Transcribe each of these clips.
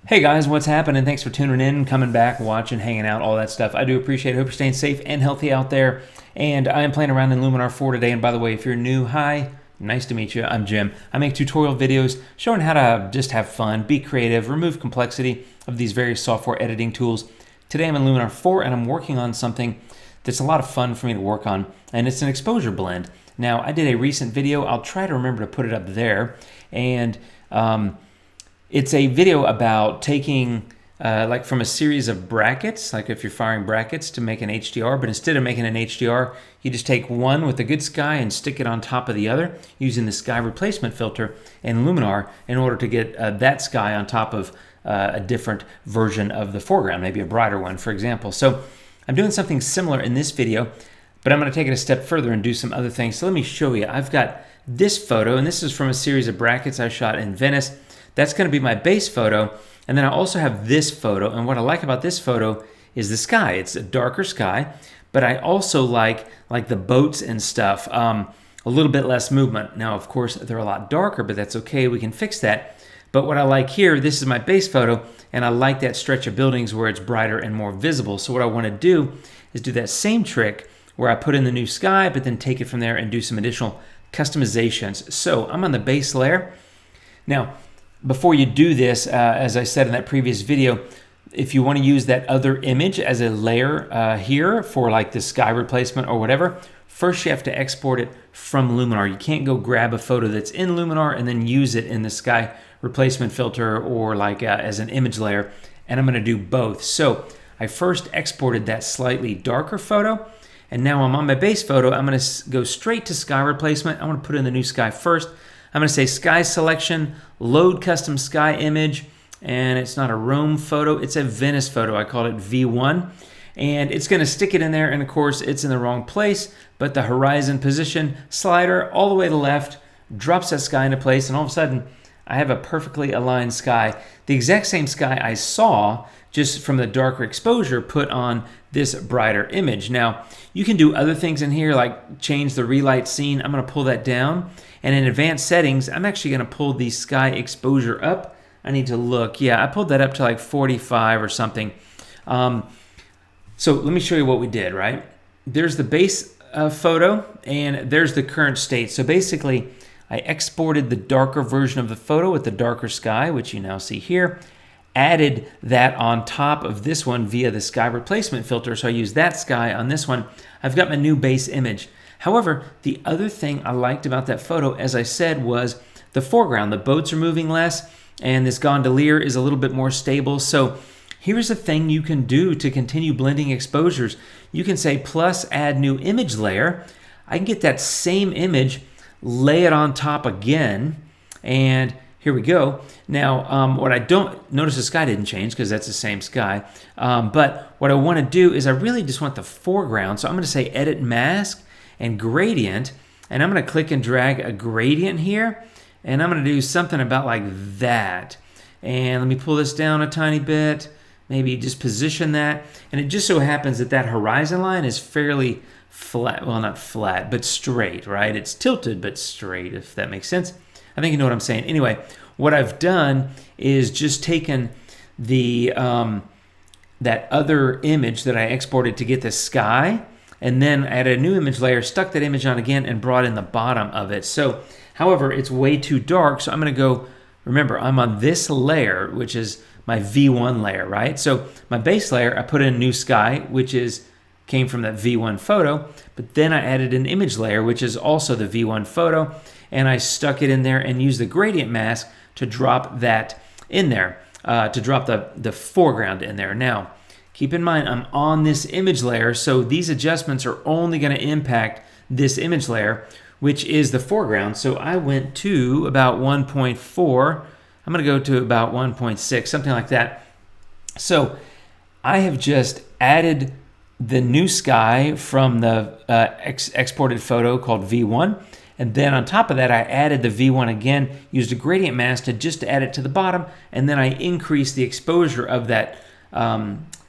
Hey guys, what's happening? Thanks for tuning in, coming back, watching, hanging out, all that stuff. I do appreciate it. Hope you're staying safe and healthy out there. And I am playing around in Luminar 4 today. And by the way, if you're new, hi, nice to meet you. I'm Jim. I make tutorial videos showing how to just have fun, be creative, remove complexity of these various software editing tools. Today I'm in Luminar 4 and I'm working on something that's a lot of fun for me to work on. And it's an exposure blend. Now, I did a recent video. I'll try to remember to put it up there. And it's a video about taking like from a series of brackets, like if you're firing brackets to make an HDR, but instead of making an HDR, you just take one with a good sky and stick it on top of the other using the sky replacement filter in Luminar in order to get that sky on top of a different version of the foreground, maybe a brighter one, for example. So I'm doing something similar in this video, but I'm going to take it a step further and do some other things. So let me show you. I've got this photo, and this is from a series of brackets I shot in Venice. That's going to be my base photo. And then I also have this photo. And what I like about this photo is the sky. It's a darker sky, but I also like the boats and stuff, a little bit less movement. Now, of course, they're a lot darker, but that's okay. We can fix that. But what I like here, this is my base photo, and I like that stretch of buildings where it's brighter and more visible. So what I want to do is do that same trick where I put in the new sky, but then take it from there and do some additional customizations. So I'm on the base layer. Now, before you do this, as I said in that previous video, if you want to use that other image as a layer here for like the sky replacement or whatever, first you have to export it from Luminar. You can't go grab a photo that's in Luminar and then use it in the sky replacement filter or like as an image layer. And I'm going to do both. So I first exported that slightly darker photo, and now I'm on my base photo. I'm going to go straight to sky replacement. I want to put in the new sky first. I'm going to say sky selection, load custom sky image, and it's not a Rome photo, it's a Venice photo. I call it V1, and it's going to stick it in there, and of course it's in the wrong place, but the horizon position slider all the way to the left drops that sky into place, and all of a sudden I have a perfectly aligned sky, the exact same sky I saw just from the darker exposure put on this brighter image. Now, you can do other things in here like change the relight scene. I'm going to pull that down. And in advanced settings, I'm actually going to pull the sky exposure up. I need to look. Yeah, I pulled that up to like 45 or something. So let me show you what we did, right? There's the base photo, and there's the current state. So basically, I exported the darker version of the photo with the darker sky, which you now see here, added that on top of this one via the sky replacement filter. So I use that sky on this one. I've got my new base image. However, the other thing I liked about that photo, as I said, was the foreground. The boats are moving less, and this gondolier is a little bit more stable. So here's a thing you can do to continue blending exposures. You can say plus add new image layer. I can get that same image, lay it on top again, and here we go. Now, what I don't notice, the sky didn't change because that's the same sky. But what I want to do is I really just want the foreground. So I'm going to say edit mask and gradient, and I'm going to click and drag a gradient here, and I'm going to do something about like that. And let me pull this down a tiny bit, maybe just position that. And it just so happens that that horizon line is fairly flat, well, not flat, but straight, right? It's tilted but straight, if that makes sense. I think you know what I'm saying. Anyway, what I've done is just taken the that other image that I exported to get the sky, and then added a new image layer, stuck that image on again, and brought in the bottom of it. So, however, it's way too dark, so I'm going to go, remember, I'm on this layer, which is my V1 layer, right? So my base layer, I put in new sky, which came from that V1 photo, but then I added an image layer, which is also the V1 photo, and I stuck it in there and used the gradient mask to drop that in there, to drop the foreground in there. Now, keep in mind, I'm on this image layer, so these adjustments are only going to impact this image layer, which is the foreground. So I went to about 1.4. I'm going to go to about 1.6, something like that. So I have just added the new sky from the exported photo called V1. And then on top of that, I added the V1 again, used a gradient mask to add it to the bottom, and then I increased the exposure of that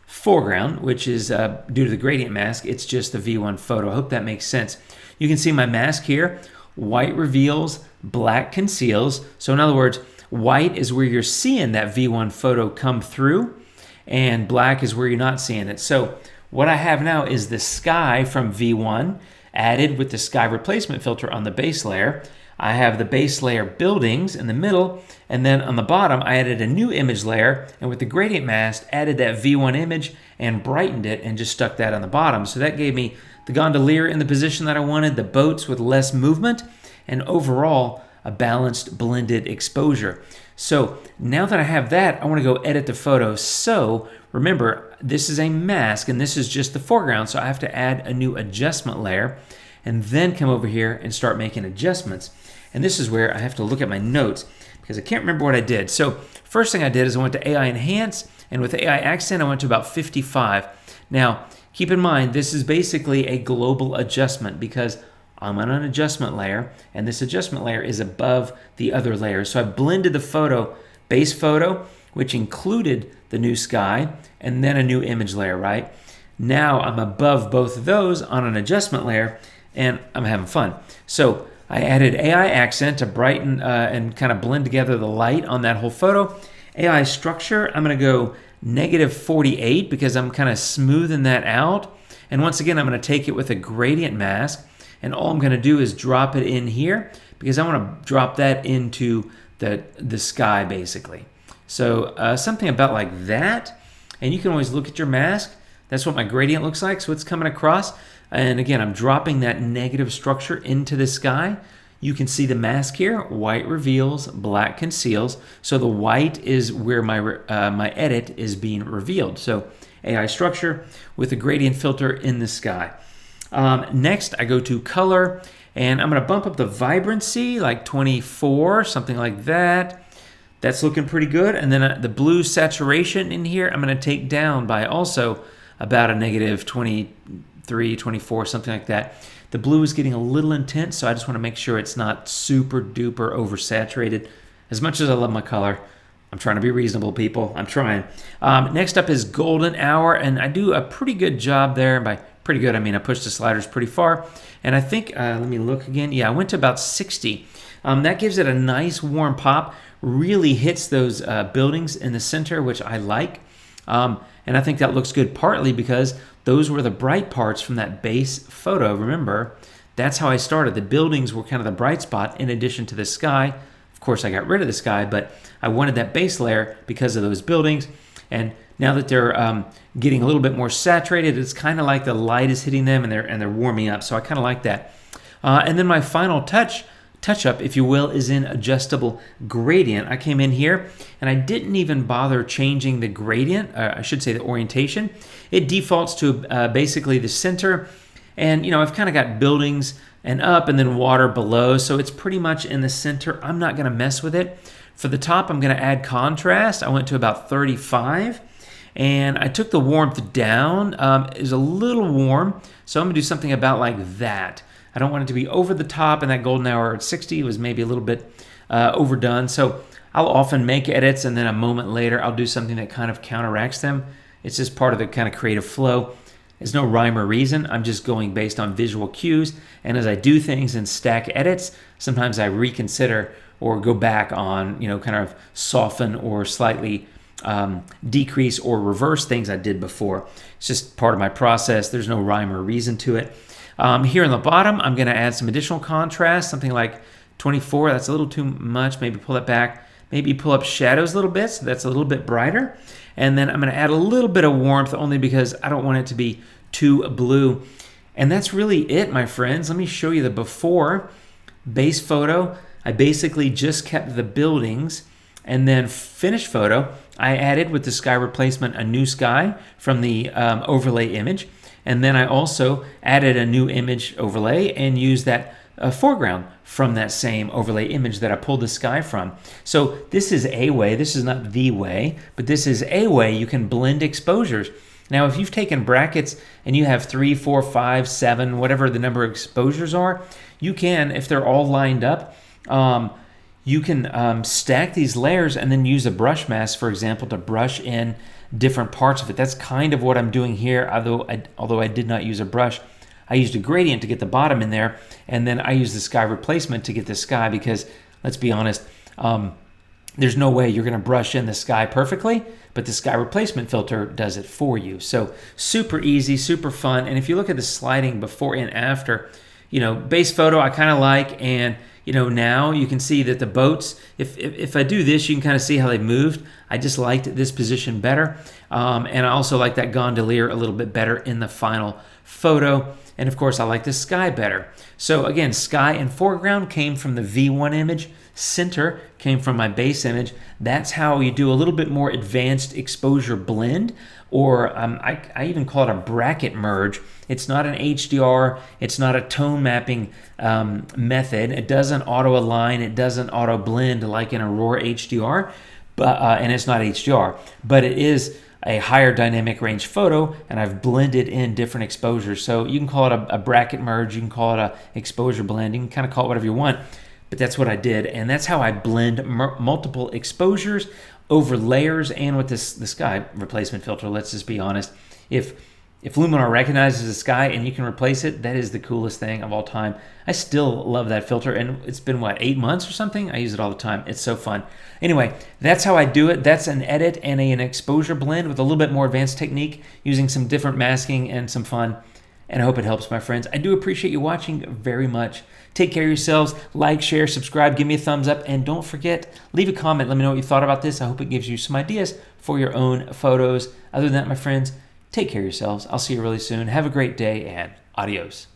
foreground, which is due to the gradient mask. It's just the V1 photo. I hope that makes sense. You can see my mask here. White reveals, black conceals. So in other words, white is where you're seeing that V1 photo come through, and black is where you're not seeing it. So what I have now is the sky from V1 added with the sky replacement filter on the base layer. I have the base layer buildings in the middle, and then on the bottom I added a new image layer, and with the gradient mask added that V1 image and brightened it and just stuck that on the bottom. So that gave me the gondolier in the position that I wanted, the boats with less movement, and overall a balanced blended exposure. So now that I have that, I want to go edit the photo. So remember, this is a mask and this is just the foreground, so I have to add a new adjustment layer and then come over here and start making adjustments. And this is where I have to look at my notes because I can't remember what I did. So first thing I did is I went to AI Enhance, and with AI Accent I went to about 55. Now keep in mind, this is basically a global adjustment because I'm on an adjustment layer, and this adjustment layer is above the other layers. So I blended the photo, base photo, which included the new sky, and then a new image layer, right? Now I'm above both of those on an adjustment layer, and I'm having fun. So I added AI Accent to brighten and kind of blend together the light on that whole photo. AI Structure, I'm going to go -48 because I'm kind of smoothing that out. And once again, I'm going to take it with a gradient mask, and all I'm going to do is drop it in here because I want to drop that into the sky basically. So something about like that, and you can always look at your mask. That's what my gradient looks like, so it's coming across. And again, I'm dropping that negative structure into the sky. You can see the mask here, white reveals, black conceals. So the white is where my edit is being revealed. So AI Structure with a gradient filter in the sky. Next, I go to color, and I'm going to bump up the vibrancy like 24, something like that. That's looking pretty good. And then the blue saturation in here, I'm going to take down by also about a -23, 24, something like that. The blue is getting a little intense, so I just want to make sure it's not super duper oversaturated. As much as I love my color, I'm trying to be reasonable, people. I'm trying. Next up is golden hour, and I do a pretty good job there. By pretty good, I mean I pushed the sliders pretty far. And I think, let me look again. Yeah, I went to about 60. That gives it a nice warm pop. Really hits those buildings in the center, which I like. And I think that looks good partly because those were the bright parts from that base photo. Remember, that's how I started. The buildings were kind of the bright spot in addition to the sky. Of course, I got rid of the sky, but I wanted that base layer because of those buildings. And now that they're getting a little bit more saturated, it's kind of like the light is hitting them and they're warming up. So I kind of like that. And then my final touch up, if you will, is in adjustable gradient. I came in here and I didn't even bother changing the gradient, I should say the orientation. It defaults to basically the center, and I've kind of got buildings and up and then water below, so it's pretty much in the center. I'm not going to mess with it. For the top, I'm going to add contrast. I went to about 35, and I took the warmth down. It was a little warm, so I'm going to do something about like that. I don't want it to be over the top, and that golden hour at 60 was maybe a little bit overdone. So I'll often make edits, and then a moment later, I'll do something that kind of counteracts them. It's just part of the kind of creative flow. There's no rhyme or reason. I'm just going based on visual cues. And as I do things in stack edits, sometimes I reconsider or go back on, kind of soften or slightly decrease or reverse things I did before. It's just part of my process. There's no rhyme or reason to it. Here on the bottom, I'm going to add some additional contrast, something like 24. That's a little too much. Maybe pull it back. Maybe pull up shadows a little bit so that's a little bit brighter. And then I'm going to add a little bit of warmth only because I don't want it to be too blue. And that's really it, my friends. Let me show you the before base photo. I basically just kept the buildings, and then finished photo, I added with the sky replacement a new sky from the overlay image. And then I also added a new image overlay and used that foreground from that same overlay image that I pulled the sky from. So this is a way, this is not the way, but this is a way you can blend exposures. Now, if you've taken brackets and you have 3, 4, 5, 7, whatever the number of exposures are, you can, if they're all lined up, you can stack these layers and then use a brush mask, for example, to brush in different parts of it. That's kind of what I'm doing here, although I did not use a brush. I used a gradient to get the bottom in there, and then I used the sky replacement to get the sky because, let's be honest, there's no way you're going to brush in the sky perfectly, but the sky replacement filter does it for you. So super easy, super fun. And if you look at the sliding before and after, base photo I kind of like, and now you can see that the boats, if I do this, you can kind of see how they moved. I just liked this position better. And I also like that gondolier a little bit better in the final photo. And of course, I like the sky better. So again, sky and foreground came from the V1 image. Center came from my base image. That's how you do a little bit more advanced exposure blend, or I even call it a bracket merge. It's not an HDR. It's not a tone mapping method. It doesn't auto align. It doesn't auto blend like in Aurora HDR, and it's not HDR, but it is a higher dynamic range photo, and I've blended in different exposures. So you can call it a bracket merge, you can call it a exposure blend, you can kind of call it whatever you want, but that's what I did, and that's how I blend multiple exposures over layers. And with the sky replacement filter, let's just be honest, if Luminar recognizes the sky and you can replace it, that is the coolest thing of all time. I still love that filter, and it's been, 8 months or something? I use it all the time. It's so fun. Anyway, that's how I do it. That's an edit and an exposure blend with a little bit more advanced technique, using some different masking and some fun. And I hope it helps, my friends. I do appreciate you watching very much. Take care of yourselves. Like, share, subscribe, give me a thumbs up, and don't forget, leave a comment. Let me know what you thought about this. I hope it gives you some ideas for your own photos. Other than that, my friends, take care of yourselves. I'll see you really soon. Have a great day, and adios.